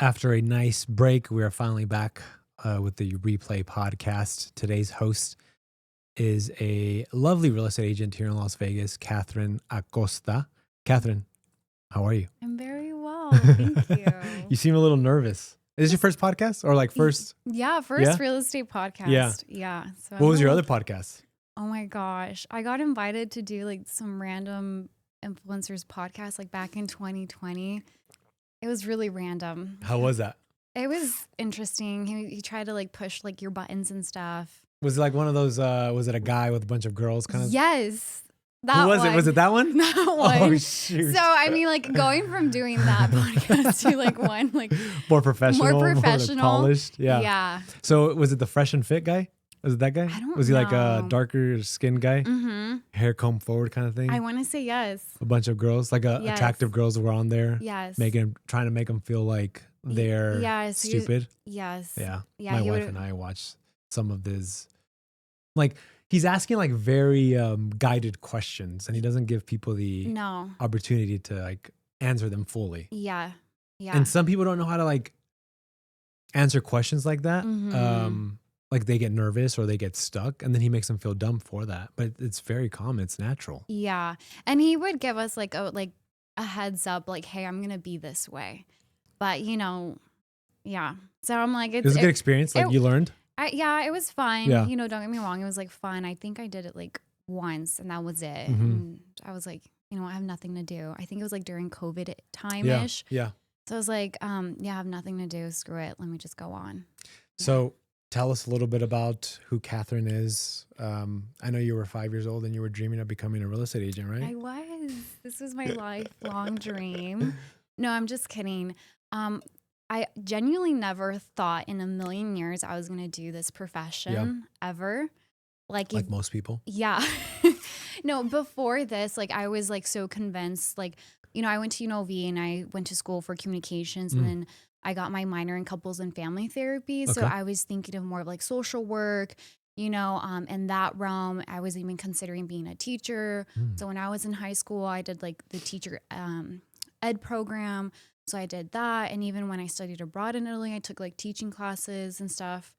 After a nice break, we are finally back with the Replay podcast. Today's host is a lovely real estate agent here in Las Vegas, Katherine Acosta. Katherine, how are you? I'm very well. Thank you. You seem a little nervous. Is this your first podcast or like first? First real estate podcast. Yeah. So What was your other podcast? Oh my gosh. I got invited to do like some random influencers podcast like back in 2020. It was really random. How was that? It was interesting. He tried to like push like your buttons and stuff. Was it like one of those, was it a guy with a bunch of girls kind of? Yes. Who was it? Was it that one? That one. Oh, shoot. So, I mean, like going from doing that podcast to like one, like more professional, more like, polished. Yeah. Yeah. So was it the Fresh and Fit guy? Was it that guy? I don't Was he like a know. darker skinned guy? Mm-hmm. Hair combed forward kind of thing? I want to say yes. A bunch of girls, like Yes. attractive girls were on there. Yes. Trying to make them feel like they're Yes, stupid. Yes. Yeah. Yeah. My wife and I watched some of his, like, he's asking like very guided questions and he doesn't give people the No. opportunity to like answer them fully. Yeah. Yeah. And some people don't know how to like answer questions like that. Mhm. Like they get nervous or they get stuck and then he makes them feel dumb for that. But it's very common. It's natural. Yeah. And he would give us like a heads up, like, hey, I'm gonna be this way. But yeah. So I'm like, It was a good experience. Like you learned. Yeah, it was fun. Yeah. Don't get me wrong. It was like fun. I think I did it like once and that was it. Mhm. And I was like, I have nothing to do. I think it was like during COVID time-ish. Yeah. So I was like, I have nothing to do. Screw it. Let me just go on. So tell us a little bit about who Katherine is. I know you were 5 years old and you were dreaming of becoming a real estate agent, right? I was. This was my lifelong dream. No, I'm just kidding. I genuinely never thought in a million years I was going to do this profession ever. Like most people. Yeah. No, before this, like I was like so convinced, like, I went to UNLV and I went to school for communications and then I got my minor in couples and family therapy. So I was thinking of more of like social work, in that realm. I was even considering being a teacher. So when I was in high school, I did like the teacher ed program. So I did that. And even when I studied abroad in Italy, I took like teaching classes and stuff.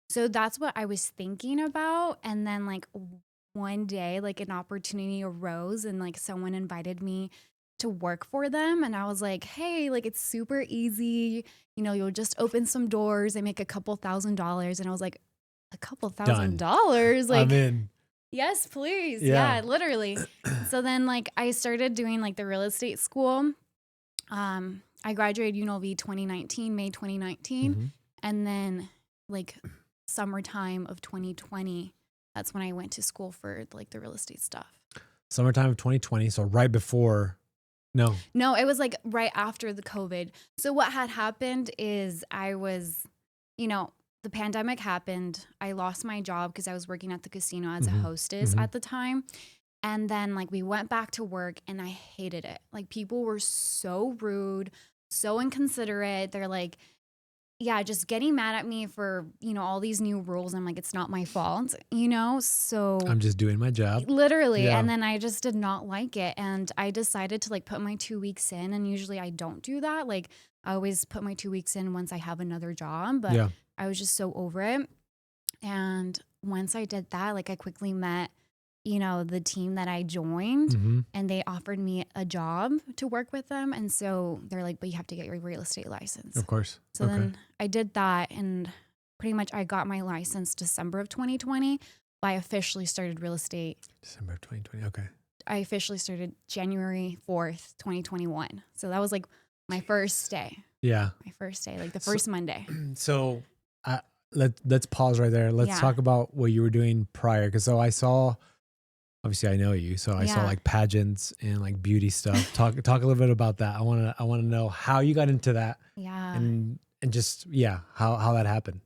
So that's what I was thinking about. And then like one day, like an opportunity arose and like someone invited me to work for them. And I was like, hey, like it's super easy. You'll just open some doors and make a couple $1,000s. And I was like, a couple $1,000? Like, I'm in. Yes, please. Yeah. Yeah, literally. So then like I started doing like the real estate school. I graduated UNLV 2019, May 2019. Mm-hmm. And then like summertime of 2020, that's when I went to school for like the real estate stuff. Summertime of 2020. So right before. No, it was like right after the COVID. So what had happened is I was, the pandemic happened. I lost my job because I was working at the casino as a hostess at the time. And then like we went back to work and I hated it. Like people were so rude, so inconsiderate. They're like, just getting mad at me for, all these new rules. I'm like, it's not my fault, so I'm just doing my job. Literally. Yeah. And then I just did not like it. And I decided to like put my 2 weeks in. And usually I don't do that. Like I always put my 2 weeks in once I have another job, but I was just so over it. And once I did that, like I quickly met, the team that I joined and they offered me a job to work with them. And so they're like, but you have to get your real estate license. Of course. So then I did that and pretty much I got my license December of 2020. But I officially started real estate. December of 2020. Okay. I officially started January 4th, 2021. So that was like my first day. Yeah. My first day, like the first Monday. So let's pause right there. Let's talk about what you were doing prior. Cause so I saw, obviously I know you. So I saw like pageants and like beauty stuff. Talk a little bit about that. I want to know how you got into that. Yeah. And just, how that happened.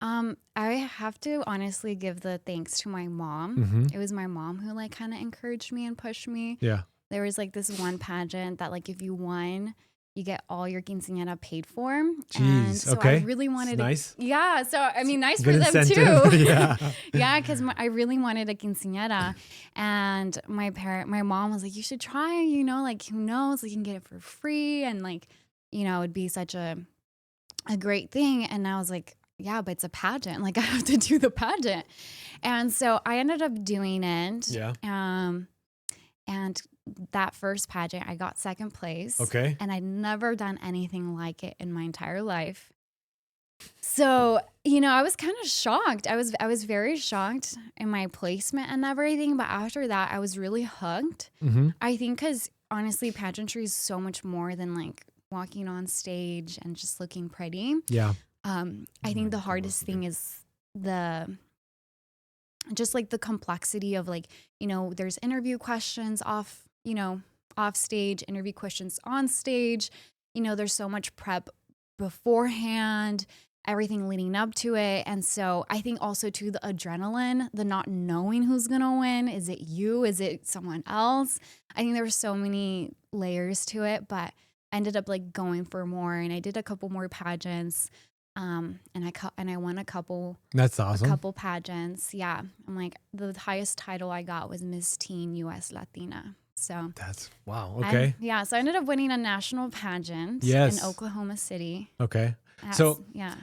I have to honestly give the thanks to my mom. It was my mom who like kind of encouraged me and pushed me. Yeah. There was like this one pageant that like if you won, you get all your quinceañera paid for. Jeez, and so okay. I really wanted nice. Yeah, so I mean nice Good for them incentive. too. Yeah. Yeah, because I really wanted a quinceañera. And my mom was like, you should try, like who knows, like you can get it for free and like, it'd be such a a great thing. And I was like, yeah, but it's a pageant. Like I have to do the pageant. And so I ended up doing it. Yeah. And that first pageant, I got second place. Okay. And I'd never done anything like it in my entire life. So, you know, I was kind of shocked. I was very shocked in my placement and everything. But after that, I was really hooked. Mm-hmm. I think because honestly, pageantry is so much more than like walking on stage and just looking pretty. Yeah. I think the hardest thing is just like the complexity of like, you know, there's interview questions off stage, interview questions on stage. You know, there's so much prep beforehand, everything leading up to it. And so I think also too, the adrenaline, the not knowing who's going to win. Is it you? Is it someone else? I think there were so many layers to it, but I ended up like going for more, and I did a couple more pageants. And I won a couple. That's awesome. A couple pageants. Yeah. I'm like, the highest title I got was Miss Teen US Latina. So that's wow. Okay. So I ended up winning a national pageant in Oklahoma City. Okay. So yeah.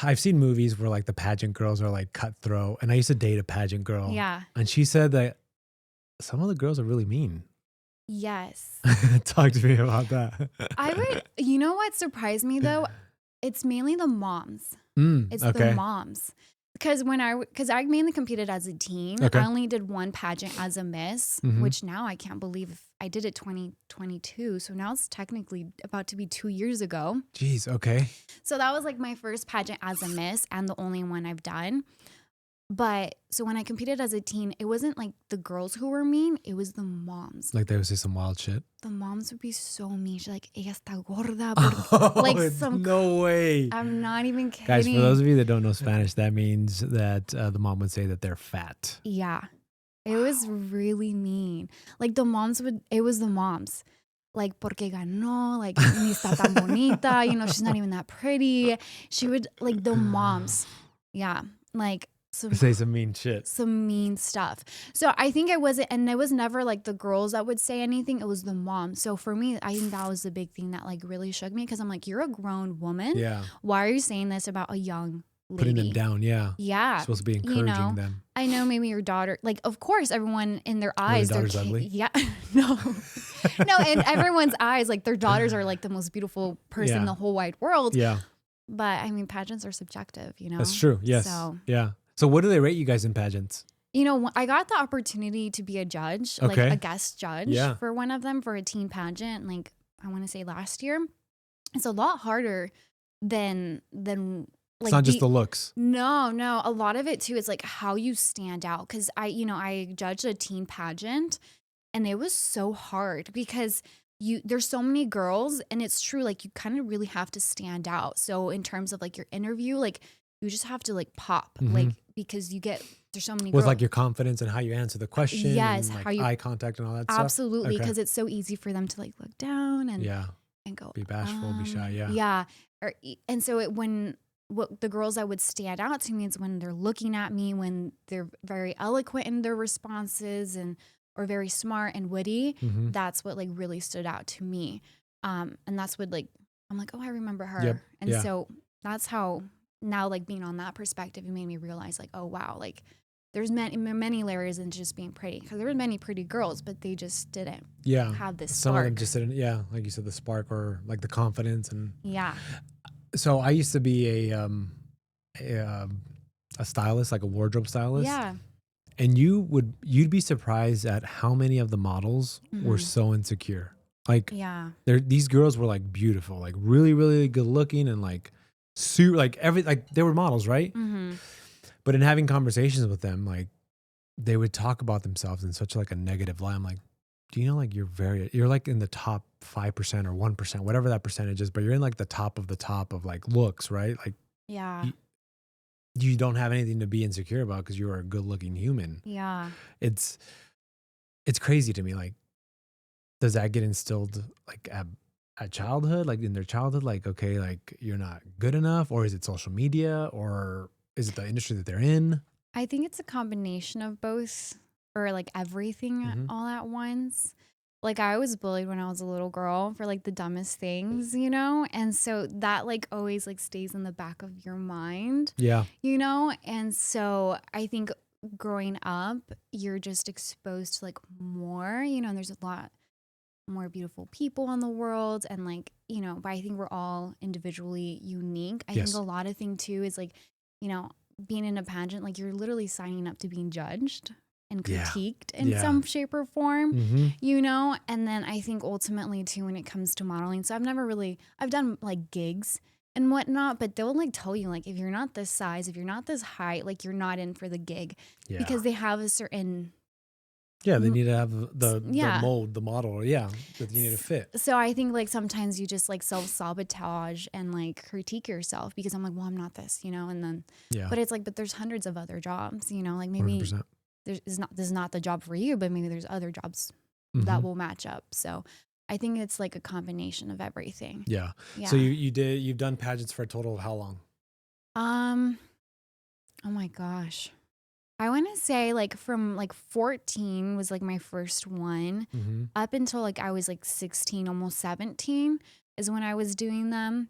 I've seen movies where like the pageant girls are like cutthroat, and I used to date a pageant girl. Yeah. And she said that some of the girls are really mean. Yes. Talk to me about that. You know what surprised me though? It's mainly the moms. The moms. Because I mainly competed as a teen. Okay. I only did one pageant as a miss, which now I can't believe I did it 2022. So now it's technically about to be 2 years ago. Jeez, okay. So that was like my first pageant as a miss and the only one I've done. But so when I competed as a teen, it wasn't like the girls who were mean, it was the moms. Like they would say some wild shit? The moms would be so mean. She's like, ella está gorda. No way. I'm not even kidding. Guys, for those of you that don't know Spanish, that means that the mom would say that they're fat. Yeah. It was really mean. Like it was the moms. Like, porque ganó, like, ni está tan bonita, you know, she's not even that pretty. She would, like, the moms. Yeah. Like, say some mean shit. Some mean stuff. So I think it wasn't, and it was never like the girls that would say anything. It was the mom. So for me, I think that was the big thing that like really shook me, because I'm like, you're a grown woman. Yeah. Why are you saying this about a young lady? Putting them down. Yeah. Yeah. You're supposed to be encouraging them. I know maybe your daughter, like, of course, everyone in their eyes, their daughter's ugly. Yeah. No. No, in everyone's eyes, like their daughters are like the most beautiful person in the whole wide world. Yeah. But I mean, pageants are subjective, you know? That's true. Yes. Yeah. So what do they rate you guys in pageants? You know, I got the opportunity to be a judge, like a guest judge for one of them for a teen pageant, like I want to say last year. It's a lot harder than like, it's not just the looks. No. A lot of it too is like how you stand out. Cause I judged a teen pageant, and it was so hard because there's so many girls, and it's true. Like you kind of really have to stand out. So in terms of like your interview, like you just have to like pop, like, because there's so many girls. With like your confidence and how you answer the question. Yes. And like eye contact and all that stuff. Absolutely. Because it's so easy for them to like look down and go. Be bashful, be shy. Yeah. Yeah. And so what the girls that would stand out to me is when they're looking at me, when they're very eloquent in their responses or very smart and witty. That's what like really stood out to me. And that's what like, I'm like, oh, I remember her. Yep. And so that's how now, like being on that perspective, it made me realize like, oh wow, like there's many layers into just being pretty, because there were many pretty girls, but they just didn't have this Some spark. of them just didn't, like you said, the spark or like the confidence. And so I used to be a stylist, like a wardrobe stylist. Yeah. And you'd be surprised at how many of the models were so insecure. Like these girls were like beautiful, like really, really good looking, and like like they were models, right? But in having conversations with them, like they would talk about themselves in such like a negative light. I'm like, do you know, like you're like in the top 5% or 1%, whatever that percentage is, but you're in like the top of like looks, right? Like you don't have anything to be insecure about because you're a good looking human. Yeah. It's crazy to me. Like, does that get instilled like at childhood, like in their childhood, like, okay, like you're not good enough, or is it social media, or is it the industry that they're in? I think it's a combination of both, or like everything all at once. like I was bullied when I was a little girl for like the dumbest things, you know? And so that like always like stays in the back of your mind, Yeah. you know? And so I think growing up, you're just exposed to like more, you know, and there's a lot more beautiful people in the world and like, you know, but I think we're all individually unique. I think a lot of thing too is like, you know, being in a pageant, like you're literally signing up to being judged and critiqued in some shape or form, you know? And then I think ultimately too, when it comes to modeling, so I've done like gigs and whatnot, but they'll like tell you like, if you're not this size, if you're not this height, like you're not in for the gig because they have a certain they need to have the mold, the model, that you need to fit. So I think like sometimes you just like self-sabotage and like critique yourself because I'm like, well, I'm not this, you know, and then, but it's like, but there's hundreds of other jobs, you know, like maybe 100%. this is not the job for you, but maybe there's other jobs that will match up. So I think it's like a combination of everything. Yeah. So you've done pageants for a total of how long? Oh my gosh. I want to say like from like 14 was like my first one up until like I was like 16, almost 17 is when I was doing them.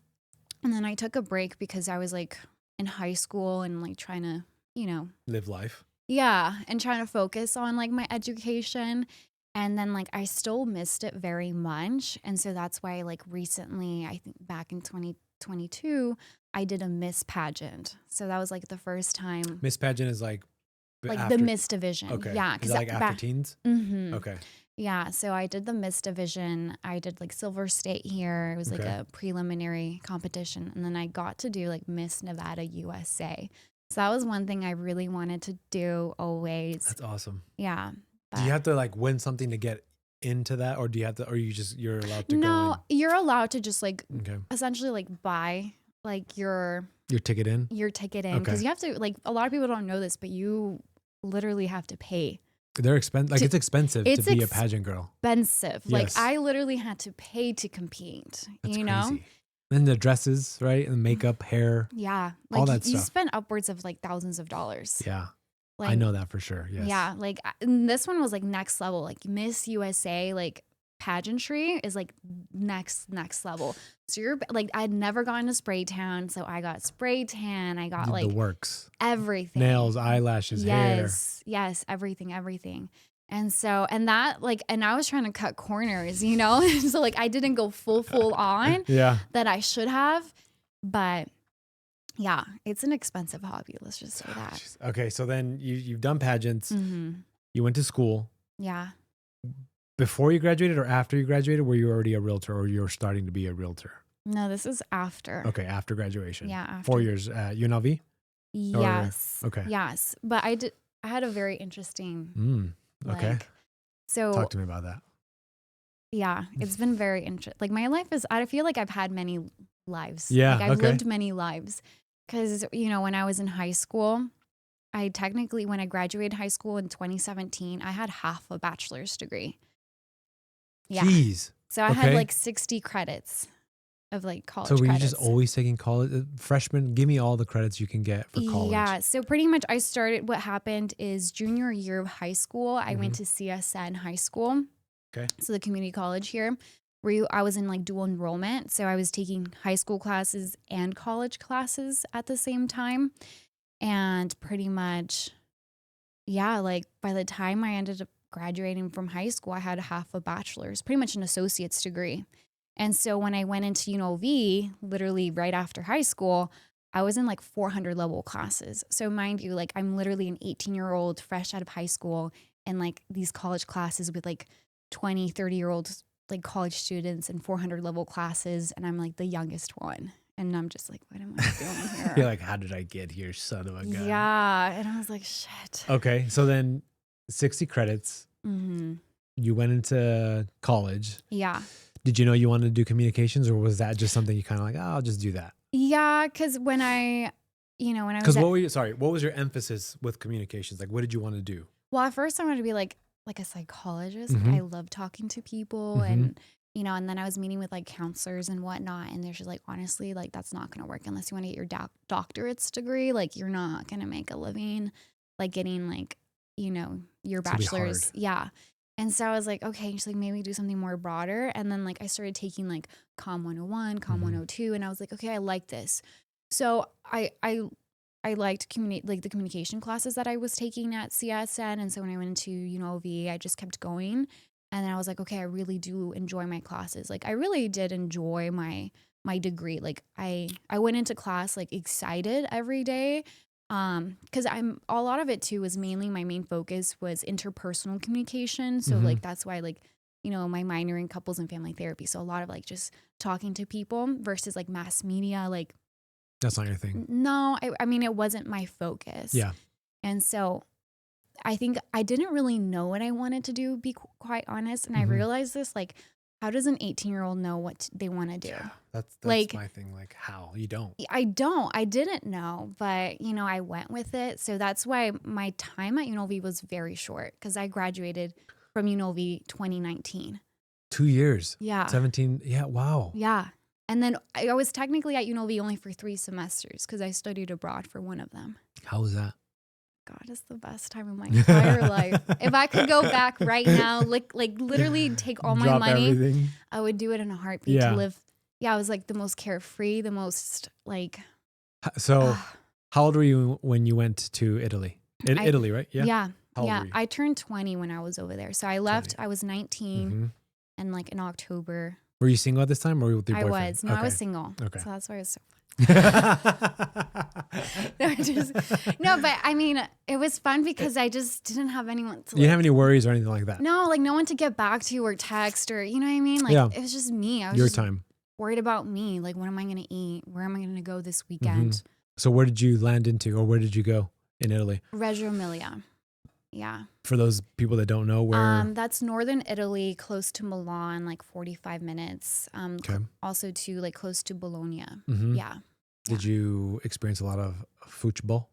And then I took a break because I was like in high school and like trying to, you know, live life. Yeah. And trying to focus on like my education. And then like I still missed it very much. And so that's why like recently, I think back in 2022, I did a Miss pageant. So that was like the first time. Miss pageant is like the Miss division. Okay. Yeah. Is that like after teens? Okay. Yeah. So I did the Miss division. I did like Silver State here. It was like a preliminary competition. And then I got to do like Miss Nevada USA. So that was one thing I really wanted to do always. That's awesome. Yeah. Do you have to like win something to get into that, or do you have to, or you're allowed to go in? No, you're allowed to just like essentially like buy like your ticket in? Your ticket in. Because you have to, like, a lot of people don't know this, but you literally have to pay. They're expensive. Like it's expensive to be a pageant girl. Expensive. Yes. Like I literally had to pay to compete. That's you know? Crazy. Then the dresses, right? And makeup, hair. Yeah. Like all that you stuff. spend upwards of like thousands of dollars. Yeah. Like, I know that for sure. Yes. Yeah. Like this one was like next level. Like Miss USA, like pageantry is like next level. So you're like, I'd never gotten a spray tan. So I got spray tan. I got like the works, everything, nails, eyelashes, hair. Yes. Everything. And so, and that like, and I was trying to cut corners, you know? So like I didn't go full on that I should have, but yeah, it's an expensive hobby. Let's just say that. Okay. So then you've done pageants. You went to school. Yeah. Before you graduated or after you graduated, were you already a realtor or you were starting to be a realtor? No, this is after. Okay. After graduation. Yeah. After. 4 years at UNLV? Yes. Okay. Yes. But I had a very interesting. Okay. Like, so talk to me about that. Yeah. It's been very interesting. Like my life is, I feel like I've had many lives. Yeah. Like I've lived many lives. Because, you know, when I was in high school, I technically, when I graduated high school in 2017, I had half a bachelor's degree. Yeah. Jeez. So I had like 60 credits of like college credits. So were you just always taking college? Freshman, give me all the credits you can get for college. Yeah. So pretty much what happened is junior year of high school, I went to CSN High School. Okay. So the community college here. I was in like dual enrollment. So I was taking high school classes and college classes at the same time. And pretty much, yeah, like by the time I ended up graduating from high school, I had half a bachelor's, pretty much an associate's degree. And so when I went into UNLV, literally right after high school, I was in like 400 level classes. So mind you, like I'm literally an 18-year-old fresh out of high school and like these college classes with like 20, 30-year-old like college students and 400 level classes. And I'm like the youngest one. And I'm just like, what am I doing here? You're like, how did I get here, son of a gun? Yeah. And I was like, shit. Okay. So then 60 credits. You went into college. Yeah. Did you know you wanted to do communications or was that just something you kind of like, oh, I'll just do that? Yeah. Cause when I was. Because what was your emphasis with communications? Like, what did you want to do? Well, at first I wanted to be like a psychologist. I love talking to people and, you know, and then I was meeting with like counselors and whatnot. And they're just like, honestly, like that's not going to work unless you want to get your doctorate's degree. Like you're not going to make a living like getting like, you know, your bachelor's. Yeah. And so I was like, okay, just like maybe do something more broader. And then like I started taking like Comm 101, Comm 102, and I was like, okay, I like this. So I liked the communication classes that I was taking at CSN. And so when I went into UNLV, I just kept going. And then I was like, okay, I really do enjoy my classes. Like I really did enjoy my degree. Like I went into class like excited every day. Cause a lot of it too was mainly my main focus was interpersonal communication. So like, that's why like, my minor in couples and family therapy. So a lot of like just talking to people versus like mass media. Like that's not your thing. No, I mean, it wasn't my focus. Yeah. And so I think I didn't really know what I wanted to do, be quite honest. And I realized this, like, how does an 18-year-old know what they want to do? Yeah, that's like, my thing. Like, how? You don't. I didn't know, but, I went with it. So that's why my time at UNLV was very short because I graduated from UNLV 2019. 2 years. Yeah. 17. Yeah. Wow. Yeah. And then I was technically at UNLV only for 3 semesters because I studied abroad for one of them. How was that? God, it's the best time of my entire life. If I could go back right now, like literally take all my money, everything. I would do it in a heartbeat to live. Yeah, I was like the most carefree, the most like. So, how old were you when you went to Italy? Italy, right? Yeah. Yeah. Yeah. I turned 20 when I was over there. So I left, 20. I was 19 and like in October. Were you single at this time or were you with your boyfriend? I was. No, I was single. Okay. So that's why I was so no, but I mean, it was fun because I just didn't have anyone to. You didn't have any worries or anything like that? No, like no one to get back to or text or, you know what I mean? Like it was just me. I was your just time. Worried about me. Like, what am I going to eat? Where am I going to go this weekend? So where did you land into or where did you go in Italy? Reggio Emilia. Yeah. For those people that don't know where. That's northern Italy, close to Milan, like 45 minutes. Also to like close to Bologna. Yeah. Did you experience a lot of football,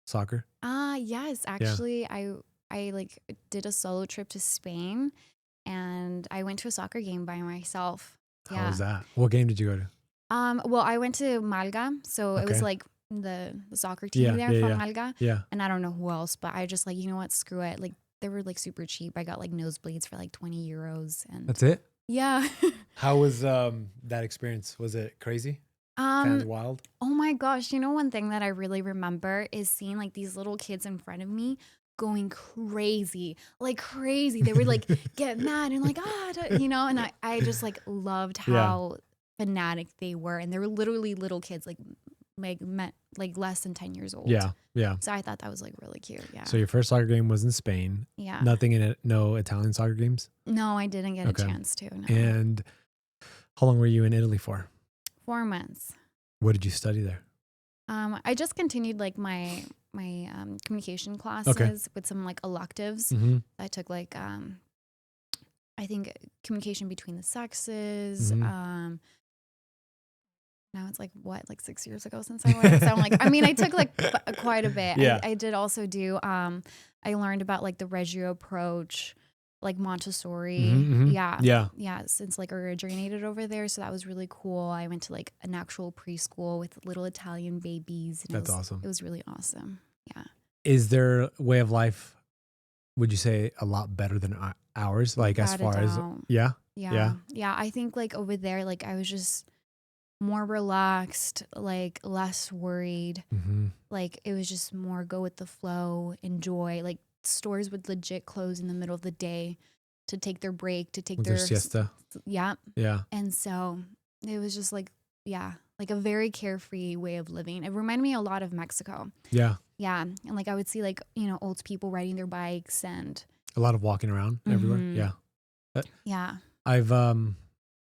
soccer? Yes. Actually, I like did a solo trip to Spain and I went to a soccer game by myself. How was that? What game did you go to? Well, I went to Malga. So it was like the soccer team there from Malga. Yeah. And I don't know who else, but I just like, you know what, screw it. Like they were like super cheap. I got like nosebleeds for like 20 euros. And that's it? Yeah. How was that experience? Was it crazy? Fans wild? Oh my gosh. You know, one thing that I really remember is seeing like these little kids in front of me going crazy, like crazy. They would like get mad and like, and I just like loved how fanatic they were. And they were literally little kids, like less than 10 years old. Yeah. Yeah. So I thought that was like really cute. Yeah. So your first soccer game was in Spain. Yeah. Nothing in it, no Italian soccer games? No, I didn't get a chance to. No. And how long were you in Italy for? 4 months. What did you study there? I just continued like my communication classes with some like electives. I took like I think communication between the sexes. Now it's like 6 years ago since I went. So I'm like, I mean, I took like quite a bit. Yeah. I did also do. I learned about like the Reggio approach, like Montessori. Yeah. Since like originated over there, so that was really cool. I went to like an actual preschool with little Italian babies. And That's awesome. It was really awesome. Yeah. Is their way of life, would you say, a lot better than ours? Like as far as yeah. I think like over there, like I was just more relaxed, like less worried. Like it was just more go with the flow, enjoy. Like stores would legit close in the middle of the day to take their break, to take their siesta. Yeah. Yeah. And so it was just like, like a very carefree way of living. It reminded me a lot of Mexico. Yeah. Yeah. And like I would see like, old people riding their bikes and a lot of walking around everywhere. Yeah. Yeah.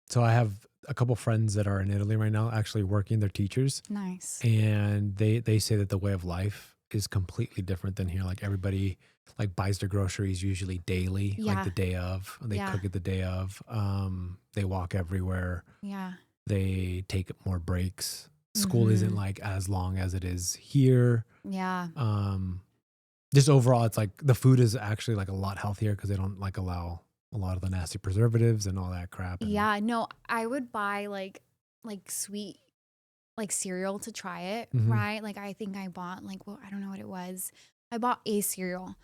So I have a couple friends that are in Italy right now, actually working. They're teachers. Nice. And they say that the way of life is completely different than here. Like everybody like buys their groceries usually daily, like the day of. They cook it the day of. They walk everywhere. Yeah. They take more breaks. School isn't like as long as it is here. Yeah. Just overall, it's like the food is actually like a lot healthier because they don't like allow a lot of the nasty preservatives and all that crap. Yeah, no, I would buy like sweet like cereal to try it, right? Like I think I bought like, well, I don't know what it was. I bought a cereal,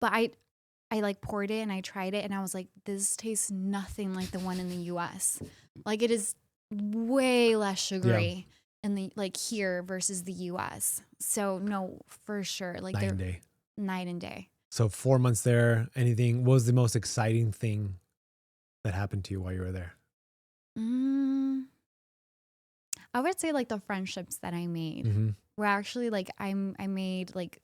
but I I like poured it and I tried it and I was like, this tastes nothing like the one in the US. Like it is way less sugary in the like here versus the US. So no, for sure. Like Night they're and day. night and day. So 4 months there, what was the most exciting thing that happened to you while you were there? I would say like the friendships that I made were actually like I made like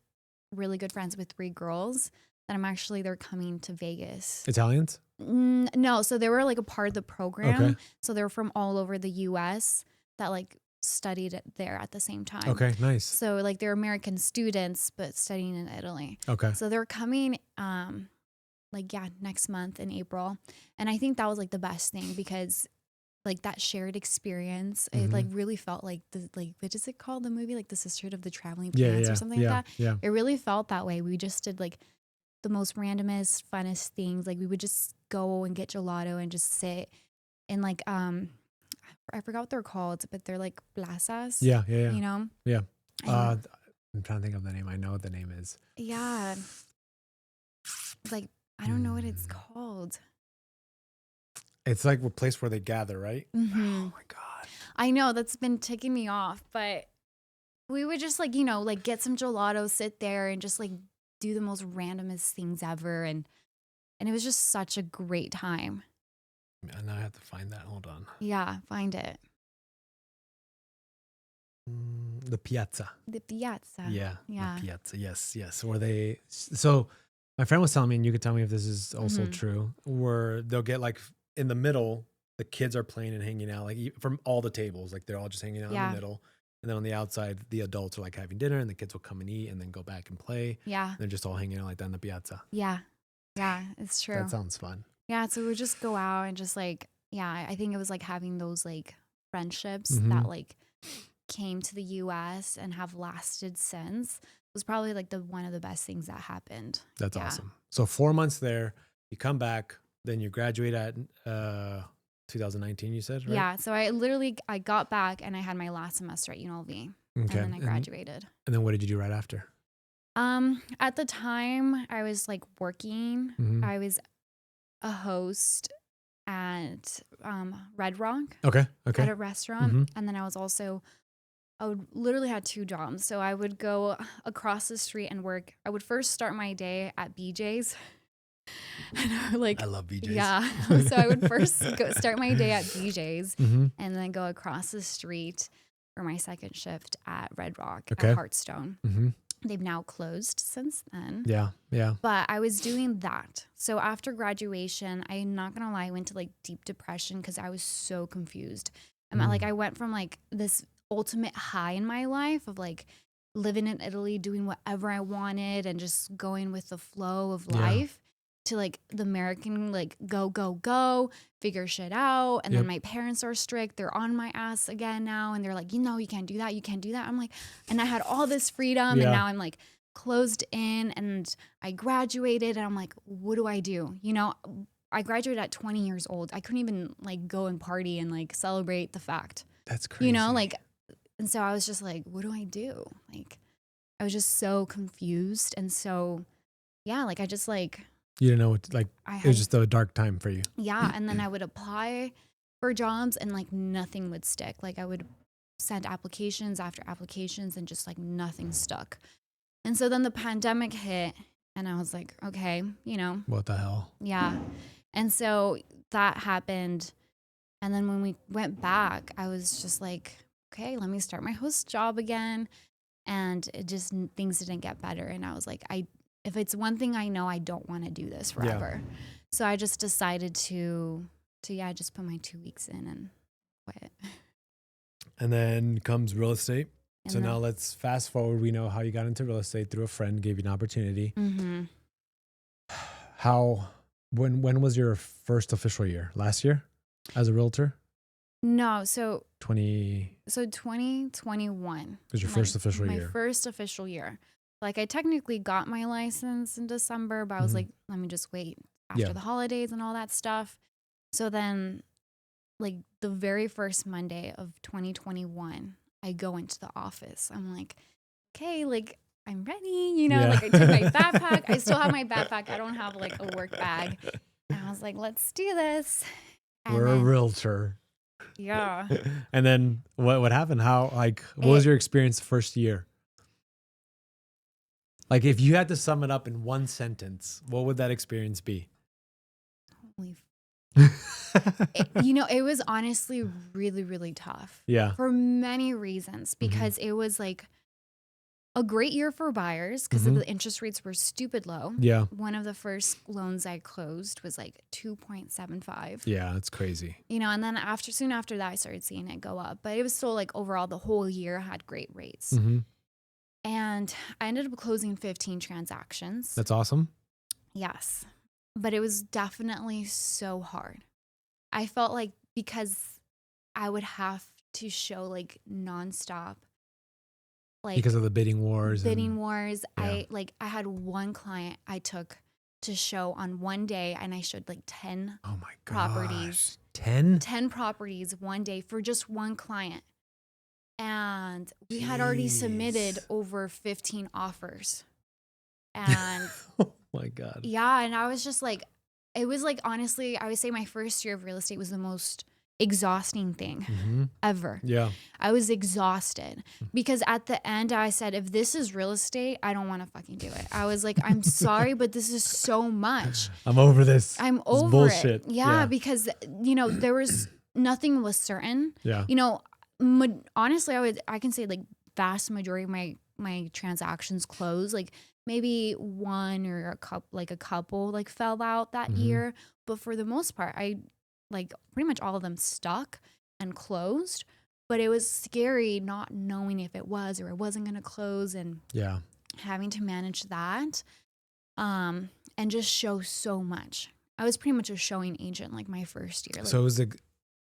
really good friends with 3 girls that they're coming to Vegas. Italians? No, so they were like a part of the program. Okay. So they were from all over the US that like studied there at the same time. Okay, nice. So like they're American students but studying in Italy. Okay. So they're coming next month in April. And I think that was like the best thing because like that shared experience, it like really felt like what is it called, the movie, like the Sisterhood of the Traveling Pants or something like that. Yeah. It really felt that way. We just did like the most randomest, funnest things. Like we would just go and get gelato and just sit in like I forgot what they're called, but they're like plazas. Yeah. You know? Yeah. I'm trying to think of the name. I know what the name is. Yeah. Like I don't know what it's called. It's like a place where they gather, right? Mm-hmm. Oh my God. I know that's been ticking me off, but we would just like, like get some gelato, sit there and just like do the most randomest things ever. And it was just such a great time. Now I have to find that. Hold on. Yeah, find it. The piazza. The piazza. Yeah. Yeah. The piazza. Yes. So my friend was telling me, and you could tell me if this is also true, where they'll get like in the middle, the kids are playing and hanging out, like from all the tables, like they're all just hanging out in the middle. And then on the outside, the adults are like having dinner and the kids will come and eat and then go back and play. Yeah. And they're just all hanging out like that in the piazza. Yeah. Yeah, it's true. That sounds fun. Yeah. So we would just go out and just like, I think it was like having those like friendships that like came to the US and have lasted since was probably like one of the best things that happened. That's awesome. So 4 months there, you come back, then you graduate at 2019, you said, right? Yeah. So I got back and I had my last semester at UNLV. Okay. And then I graduated. And then what did you do right after? At the time I was like working. I was a host at Red Rock. Okay. At a restaurant. And then I would literally had 2 jobs. So I would go across the street and work. I would first start my day at BJ's. And I love BJ's. Yeah. So I would first start my day at BJ's and then go across the street for my second shift at Red Rock at Hearthstone. They've now closed since then. Yeah. But I was doing that. So after graduation, I'm not going to lie, I went to like deep depression because I was so confused. I went from like this ultimate high in my life of like living in Italy, doing whatever I wanted and just going with the flow of life to like the American, like go, figure shit out. And then my parents are strict. They're on my ass again now. And they're like, you can't do that. You can't do that. I'm like, and I had all this freedom and now I'm like closed in and I graduated and I'm like, what do I do? I graduated at 20 years old. I couldn't even like go and party and like celebrate the fact. That's crazy. And so I was just like, what do I do? Like, I was just so confused. And so, I just like. You didn't know what, it was just a dark time for you. Yeah. And then I would apply for jobs and like nothing would stick. Like I would send applications after applications and just like nothing stuck. And so then the pandemic hit and I was like, okay, What the hell? Yeah. And so that happened. And then when we went back, I was just like, okay, let me start my host job again. And things didn't get better. And I was like, if it's one thing I know, I don't want to do this forever. Yeah. So I just decided to just put my 2 weeks in and quit. And then comes real estate. So now let's fast forward. We know how you got into real estate through a friend, gave you an opportunity. When was your first official year? Last year as a realtor? No, so 2021 was your first official year. My first official year. Like I technically got my license in December, but I was like, let me just wait after the holidays and all that stuff. So then like the very first Monday of 2021, I go into the office. I'm like, okay, like I'm ready, you know, like I took my backpack. I still have my backpack. I don't have like a work bag. And I was like, let's do this. And We're a realtor. Yeah. And then what happened? How, like, what was your experience the first year? Like, if you had to sum it up in one sentence, what would that experience be? It was honestly really, really tough. Yeah. For many reasons, because it was like a great year for buyers because the interest rates were stupid low. Yeah. One of the first loans I closed was like 2.75. Yeah, that's crazy. You know, and then soon after that, I started seeing it go up. But it was still like overall the whole year had great rates. And I ended up closing 15 transactions. That's awesome. Yes. But it was definitely so hard. I felt like because I would have to show like nonstop. Like because of the bidding wars. Yeah. I had one client I took to show on one day and I showed like 10 properties. 10 properties one day for just one client. And we had already submitted over 15 offers. And oh my God. Yeah. And I was just like, it was like, honestly, I would say my first year of real estate was the most exhausting thing ever. Yeah. I was exhausted because at the end I said, if this is real estate, I don't want to fucking do it. I was like, I'm sorry, but this is so much. I'm over this. I'm over bullshit. it. Yeah. Because, there was nothing was certain. Yeah. Honestly, I can say like vast majority of my transactions closed. Like maybe one or a couple like fell out that year. But for the most part, I like pretty much all of them stuck and closed. But it was scary not knowing if it was or it wasn't going to close and having to manage that and just show so much. I was pretty much a showing agent like my first year. So it was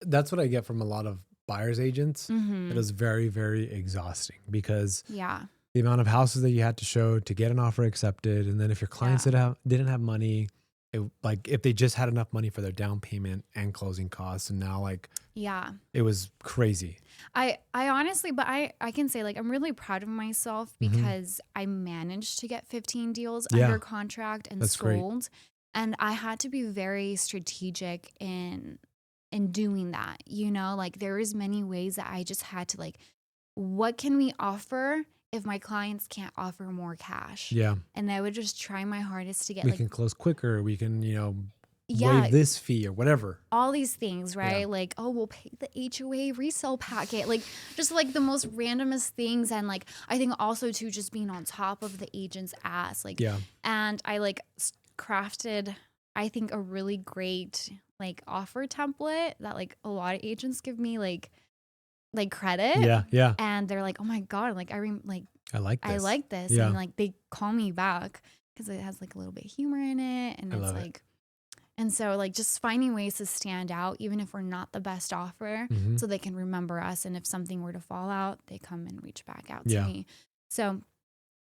that's what I get from a lot of buyer's agents. It was very, very exhausting because the amount of houses that you had to show to get an offer accepted. And then if your clients didn't have money, like if they just had enough money for their down payment and closing costs, and now it was crazy. I honestly, but I can say like I'm really proud of myself because I managed to get 15 deals under contract and sold. Great. And I had to be very strategic in doing that. Like there is many ways that I just had to like, what can we offer if my clients can't offer more cash? Yeah. And I would just try my hardest to get we can close quicker. We can, waive this fee or whatever. All these things, right? Yeah. Like, oh, we'll pay the HOA resale packet. Like just like the most randomest things. And like, I think also too, just being on top of the agent's ass. Like, and I like crafted, I think, a really great like offer template that like a lot of agents give me like credit. Yeah. And they're like, oh my God, like I like this. Yeah. And like they call me back because it has like a little bit of humor in it. And it's like, and so like just finding ways to stand out, even if we're not the best offer, so they can remember us. And if something were to fall out, they come and reach back out to me. So,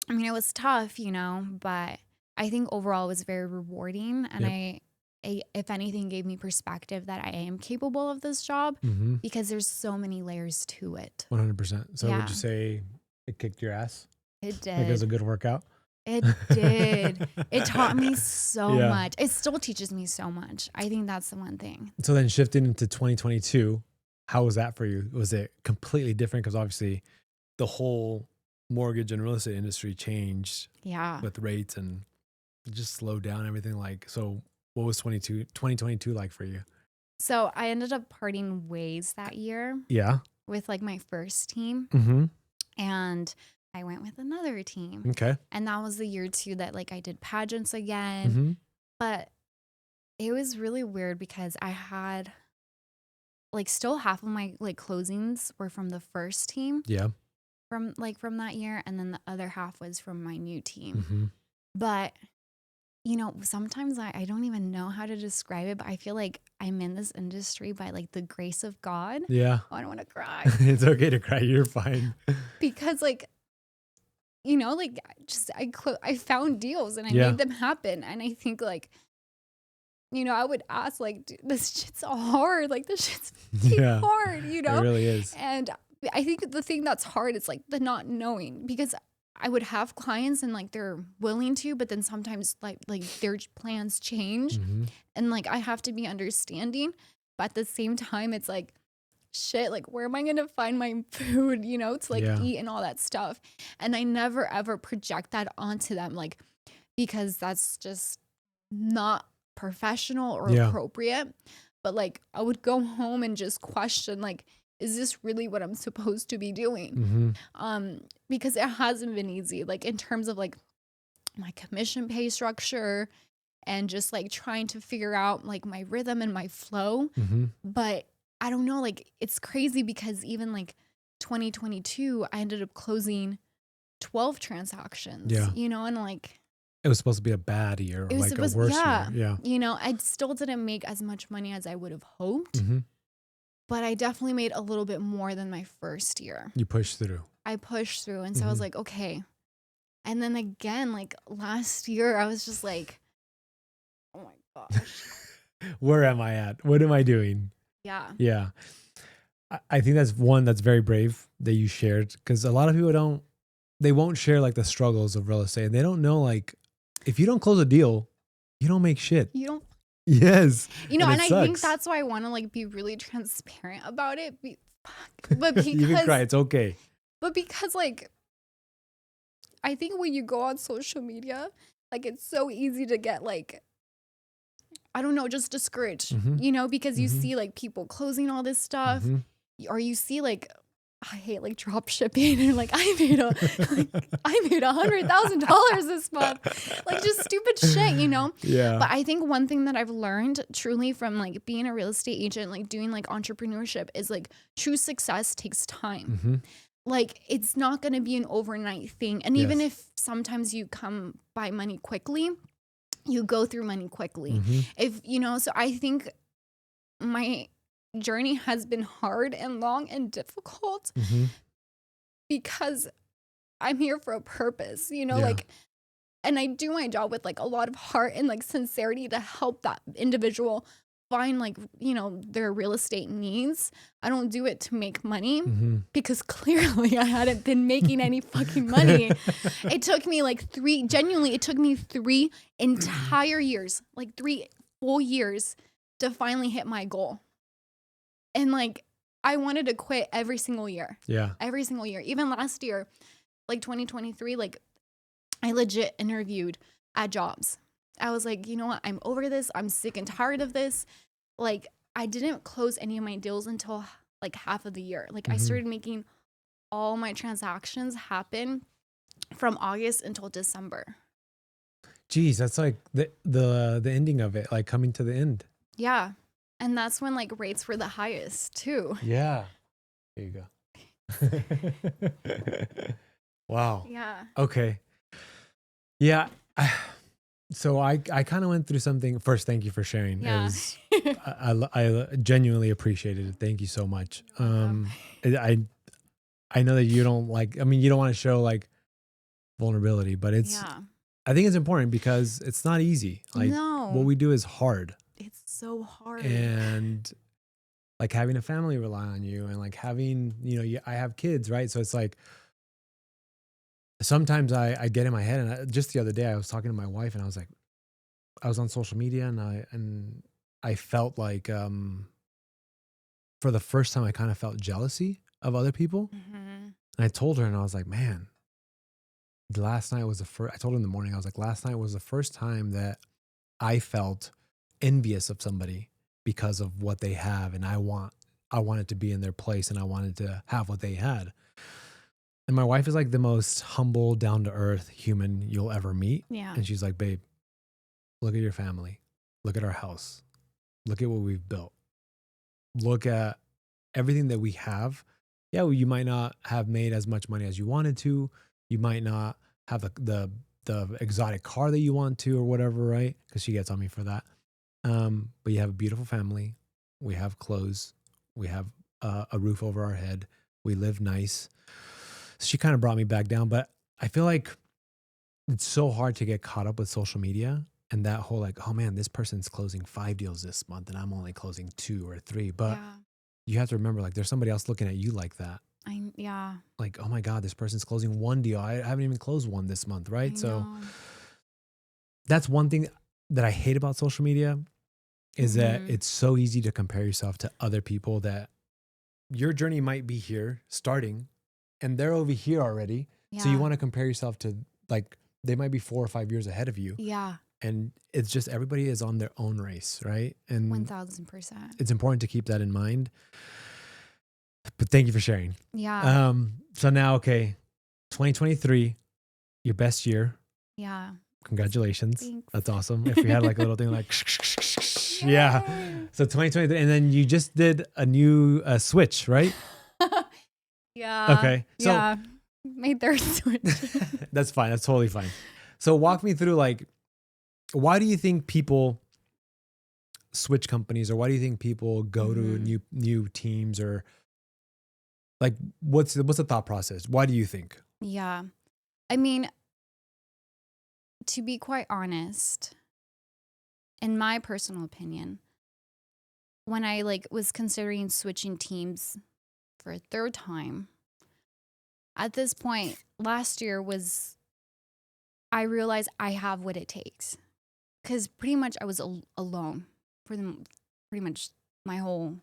I mean, it was tough, but I think overall it was very rewarding. And if anything, gave me perspective that I am capable of this job because there's so many layers to it. 100%. So would you say it kicked your ass? It did. Like it was a good workout? It did. It taught me so much. It still teaches me so much. I think that's the one thing. So then shifting into 2022, how was that for you? Was it completely different? Because obviously the whole mortgage and real estate industry changed with rates and it just slowed down everything. So what was 2022 like for you? So I ended up parting ways that year. Yeah. With like my first team. And I went with another team. Okay. And that was the year too that like I did pageants again. But it was really weird because I had like still half of my like closings were from the first team. Yeah. From that year. And then the other half was from my new team. But sometimes I don't even know how to describe it, but I feel like I'm in this industry by like the grace of God. Yeah. Oh, I don't want to cry. It's okay to cry. You're fine. Because like, I found deals and I made them happen. And I think like, I would ask like, this shit's hard. Like this shit's hard, It really is. And I think the thing that's hard is like the not knowing because I would have clients and like they're willing to, but then sometimes like their plans change and like I have to be understanding. But at the same time, it's like, shit, like where am I going to find my food, you know, to like eat and all that stuff. And I never ever project that onto them, like, because that's just not professional or appropriate. But like I would go home and just question, like, is this really what I'm supposed to be doing? Because it hasn't been easy, like in terms of like my commission pay structure and just like trying to figure out like my rhythm and my flow. But I don't know, like it's crazy because even like 2022, I ended up closing 12 transactions, you know, and like it was supposed to be a bad year, or like a worse year. Yeah. You know, I still didn't make as much money as I would have hoped, but I definitely made a little bit more than my first year. You pushed through. I pushed through. And so I was like, okay. And then again, like last year, I was just like, oh my gosh. Where am I at? What am I doing? Yeah. Yeah. I think that's one that's very brave that you shared, because a lot of people they won't share like the struggles of real estate. And they don't know, like, if you don't close a deal, you don't make shit. You don't. Yes. You know, and I think that's why I want to like be really transparent about it. But because you can cry, it's okay. But because like, I think when you go on social media, like it's so easy to get like, I don't know, just discouraged, you know, because you see like people closing all this stuff, or you see like, I hate like drop shipping, and like I made $100,000 this month, like just stupid shit, you know. Yeah. But I think one thing that I've learned truly from like being a real estate agent, like doing like entrepreneurship, is like true success takes time. Like it's not going to be an overnight thing, and even if sometimes you come by money quickly, you go through money quickly. If you know, so I think my journey has been hard and long and difficult because I'm here for a purpose, you know, like, and I do my job with like a lot of heart and like sincerity to help that individual find like, you know, their real estate needs. I don't do it to make money because clearly I hadn't been making any fucking money. It took me like it took me 3 entire years, like 3 full years to finally hit my goal. And like, I wanted to quit every single year. Yeah. Every single year. Even last year, like 2023, like I legit interviewed at jobs. I was like, you know what? I'm over this. I'm sick and tired of this. Like I didn't close any of my deals until like half of the year. Like I started making all my transactions happen from August until December. Geez, that's like the ending of it, like coming to the end. Yeah. And that's when like rates were the highest too. Yeah. There you go. Wow. Yeah. Okay. Yeah. So I kind of went through something. First, thank you for sharing. Yeah. I genuinely appreciated it. Thank you so much. I know that you don't like, I mean, you don't want to show like vulnerability, but I think it's important because it's not easy. Like what we do is hard. It's so hard. And like having a family rely on you, and like having, you know, I have kids, right? So it's like, sometimes I get in my head, and just the other day I was talking to my wife, and I was like, I was on social media, and I felt like, for the first time, I kind of felt jealousy of other people. And I told her, and I was like, man, last night was I told her in the morning, I was like, last night was the first time that I felt envious of somebody because of what they have. And I wanted to be in their place, and I wanted to have what they had. And my wife is like the most humble, down to earth human you'll ever meet. Yeah. And she's like, babe, look at your family. Look at our house. Look at what we've built. Look at everything that we have. Yeah, well, you might not have made as much money as you wanted to. You might not have the exotic car that you want to, or whatever, right? Because she gets on me for that. But you have a beautiful family. We have clothes. We have a roof over our head. We live nice. So she kind of brought me back down. But I feel like it's so hard to get caught up with social media and that whole like, oh man, this person's closing 5 deals this month and I'm only closing 2 or 3. But you have to remember, like, there's somebody else looking at you like that. Yeah. Like, oh my God, this person's closing one deal. I haven't even closed one this month, I right? So know. that's one thing that I hate about social media is that Mm-hmm. it's so easy to compare yourself to other people that your journey might be here starting and they're over here already. So you Yeah. want to compare yourself to like, they might be 4 or 5 years ahead of you. Yeah. And it's just everybody is on their own race, right? And 1000%. it's important to keep that in mind. But thank you for sharing. Yeah. So now, okay, 2023, your best year. Yeah. Congratulations. Thanks. That's awesome. If we had like a little thing like, yeah. Yay. So 2023, and then you just did a new switch, right? Yeah. Okay. So Yeah. Made their switch. that's fine. That's totally fine. So walk me through like, why do you think people switch companies, or why do you think people go to new teams, or like what's the thought process? Why do you think? Yeah. I mean, to be quite honest, in my personal opinion, when I like was considering switching teams for a third time, at this point, last year I realized I have what it takes. Because pretty much I was alone for pretty much my whole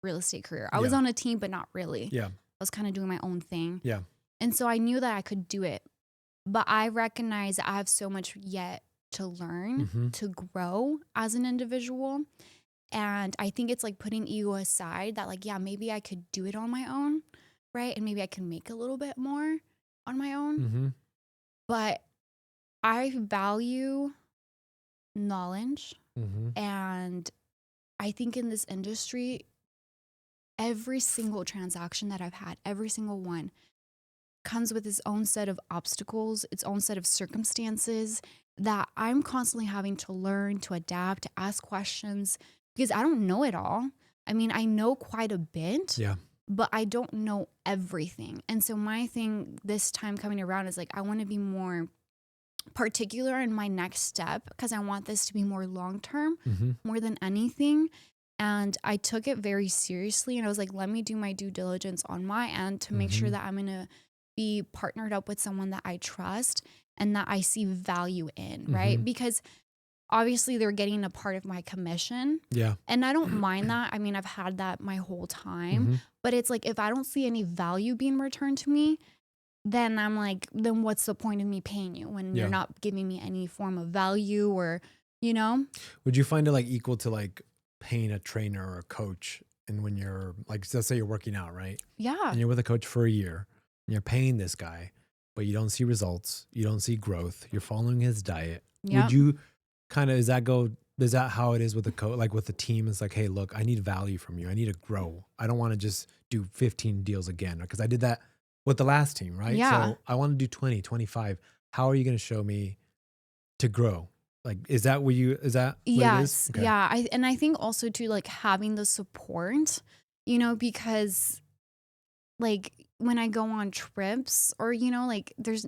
real estate career. I was on a team, but not really. Yeah. I was kind of doing my own thing. Yeah. And so I knew that I could do it. But I recognize that I have so much yet to learn, to grow as an individual. And I think it's like putting ego aside that like, yeah, maybe I could do it on my own, right? And maybe I can make a little bit more on my own. But I value knowledge. And I think in this industry, every single transaction that I've had, every single one, comes with its own set of obstacles, its own set of circumstances that I'm constantly having to learn, to adapt, to ask questions, because I don't know it all. I mean, I know quite a bit, but I don't know everything. And so my thing this time coming around is like, I want to be more particular in my next step because I want this to be more long-term, more than anything. And I took it very seriously. And I was like, let me do my due diligence on my end to make sure that I'm going to be partnered up with someone that I trust and that I see value in, right? Because obviously they're getting a part of my commission. Yeah. And I don't mind that. I mean, I've had that my whole time. But it's like, if I don't see any value being returned to me, then I'm like, then what's the point of me paying you when you're not giving me any form of value or, you know? Would you find it like equal to like paying a trainer or a coach? And when you're like, let's say you're working out, right? Yeah. And you're with a coach for a year and you're paying this guy, but you don't see results. You don't see growth. You're following his diet. Yep. Would you kind of, is that how it is with the coach, like with the team? It's like, hey, look, I need value from you. I need to grow. I don't want to just do 15 deals again because I did that with the last team, right? Yeah. So I want to do 20, 25. How are you going to show me to grow? Like, is that what it is? Yes. Okay. Yeah. I think also too, like having the support, you know, because like when I go on trips or, you know, like there's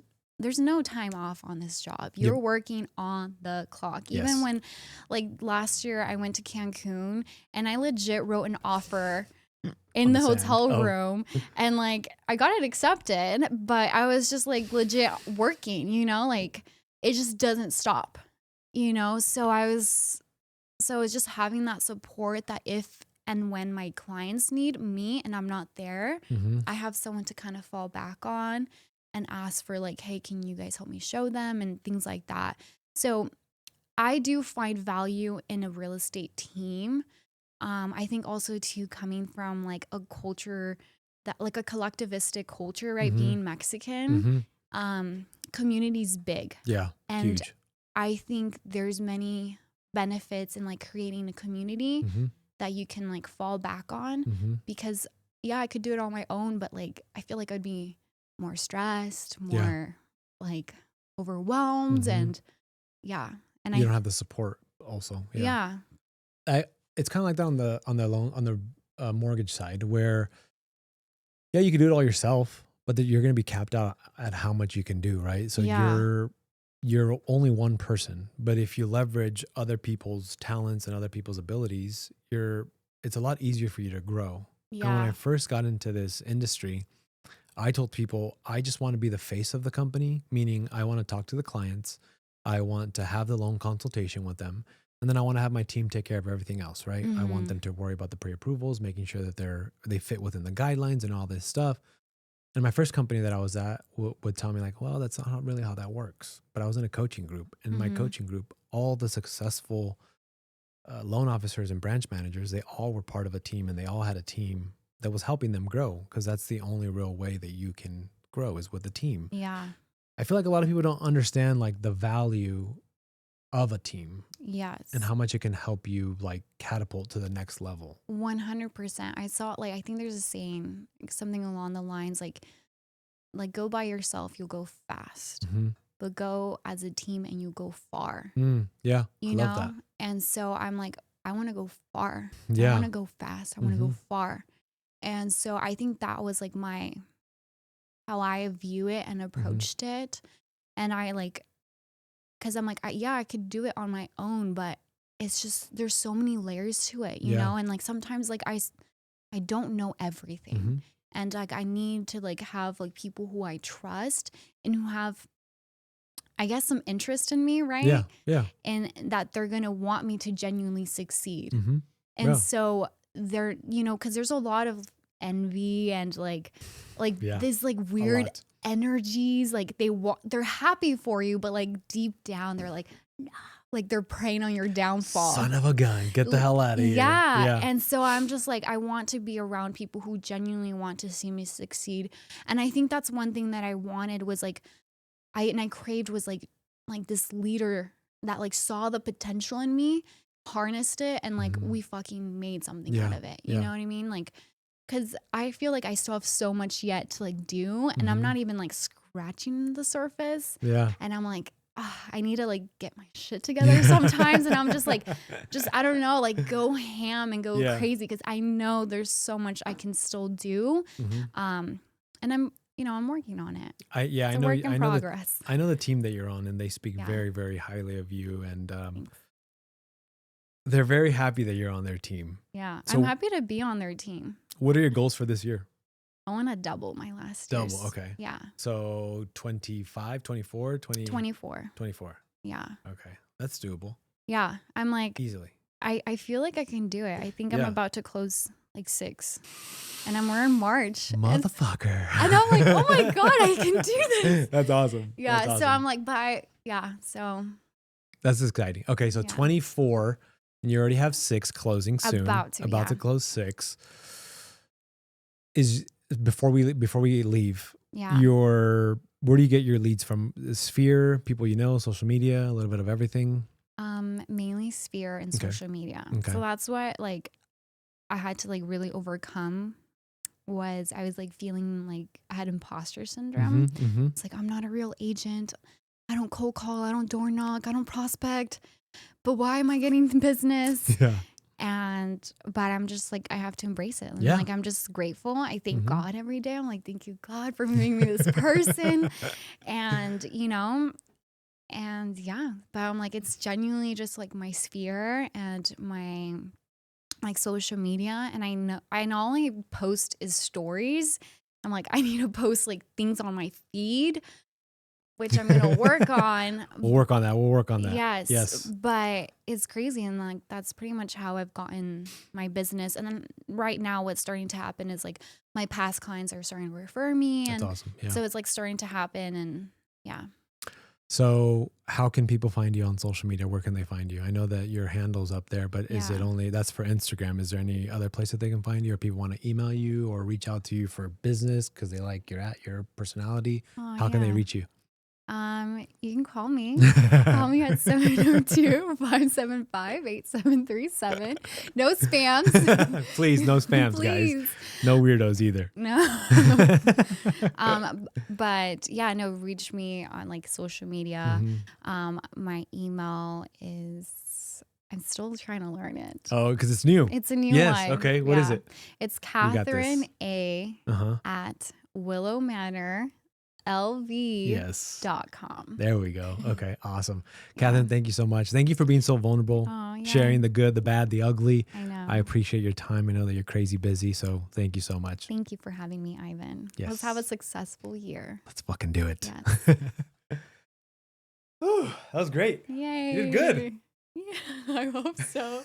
no time off on this job. You're working on the clock. Even when like last year I went to Cancun and I legit wrote an offer in the hotel room and like I got it accepted, but I was just like legit working, you know, like it just doesn't stop, you know? So it's just having that support that if and when my clients need me and I'm not there, I have someone to kind of fall back on and ask for like, hey, can you guys help me show them and things like that. So I do find value in a real estate team. I think also too coming from like a culture that like a collectivistic culture, right? Being Mexican, community's big. Yeah. And huge. I think there's many benefits in like creating a community that you can like fall back on because I could do it on my own, but like I feel like I'd be more stressed, more like overwhelmed and and you don't have the support also. Yeah. It's kind of like that on the mortgage side where you can do it all yourself, but that you're going to be capped out at how much you can do, right? So you're only one person, but if you leverage other people's talents and other people's abilities, it's a lot easier for you to grow. And when I first got into this industry, I told people I just want to be the face of the company, meaning I want to talk to the clients. I want to have the loan consultation with them. And then I want to have my team take care of everything else, right? I want them to worry about the pre-approvals, making sure that they fit within the guidelines and all this stuff. And my first company that I was at would tell me like, well, that's not really how that works. But I was in a coaching group. In my coaching group, all the successful loan officers and branch managers, they all were part of a team, and they all had a team that was helping them grow, because that's the only real way that you can grow is with a team. Yeah. I feel like a lot of people don't understand like the value of a team. Yes. And how much it can help you like catapult to the next level. 100%. I saw like, I think there's a saying, something along the lines like go by yourself, you'll go fast, but go as a team and you go far. Yeah. You I know? love that. And so I'm like, I want to go far. Yeah. I want to go fast. I want to go far. And so I think that was like how I view it and approached it. And I like, cause I'm like, I could do it on my own, but it's just, there's so many layers to it, you know? And like, sometimes like I don't know everything. And like, I need to like have like people who I trust and who have, I guess, some interest in me, right? Yeah. Yeah. And that they're going to want me to genuinely succeed. And so they're, you know, cause there's a lot of envy and like this like weird energies. Like they're happy for you, but like deep down, they're like, nah. Like they're preying on your downfall. Son of a gun, get the hell out of here. Yeah. And so I'm just like, I want to be around people who genuinely want to see me succeed. And I think that's one thing that I wanted was like, I craved was like this leader that like saw the potential in me, harnessed it, and like we fucking made something out of it. You know what I mean? Like, cause I feel like I still have so much yet to like do, and I'm not even like scratching the surface. Yeah. And I'm like, I need to like get my shit together sometimes. And I'm just like, I don't know, like go ham and go crazy. Cause I know there's so much I can still do. And I'm working on it. I know. Work in progress. I know the team that you're on, and they speak very, very highly of you. And they're very happy that you're on their team. Yeah. So, I'm happy to be on their team. What are your goals for this year? I want to double my last year. Double, okay. Yeah. So 25, 24, 20? 24. 24. Yeah. Okay. That's doable. Yeah. I'm like. Easily. I feel like I can do it. I think I'm about to close like 6. And we're in March. Motherfucker. And I'm like, oh my God, I can do this. That's awesome. Yeah. That's awesome. So I'm like, so. That's exciting. Okay. So 24, and you already have 6 closing soon. About to close 6. Before we leave, where do you get your leads from? Sphere, people you know, social media, a little bit of everything? Mainly Sphere and social media. Okay. So that's what like I had to like really overcome was I was like feeling like I had imposter syndrome. It's like, I'm not a real agent. I don't cold call. I don't door knock. I don't prospect. But why am I getting the business? Yeah. But I'm just like, I have to embrace it. Like, I'm just grateful. I thank God every day. I'm like, thank you, God, for making me this person. And, you know, but I'm like, it's genuinely just like my sphere and my like social media. And I know I not only post is stories. I'm like, I need to post like things on my feed, which I'm going to work on. We'll work on that. Yes. But it's crazy. And like, that's pretty much how I've gotten my business. And then right now what's starting to happen is like my past clients are starting to refer me. That's awesome. Yeah. So it's like starting to happen. And yeah. So how can people find you on social media? Where can they find you? I know that your handle's up there, but is it only, that's for Instagram. Is there any other place that they can find you, or people want to email you or reach out to you for business because they like your personality? How can they reach you? You can call me. Call me at 702-575-8737. No spams. Please, no spams, guys. No weirdos either. No. But yeah, no, reach me on like social media. My email is, I'm still trying to learn it. Oh, because it's new. It's a new one. Yes. Okay. What is it? It's Katherine A at Willow Manor lv.com. There we go. Okay, awesome. Katherine, thank you so much. Thank you for being so vulnerable, sharing the good, the bad, the ugly. I know. I appreciate your time. I know that you're crazy busy, so thank you so much. Thank you for having me, Ivan. Yes. Let's have a successful year. Let's fucking do it. Yes. That was great. Yay. You did good. Yeah, I hope so.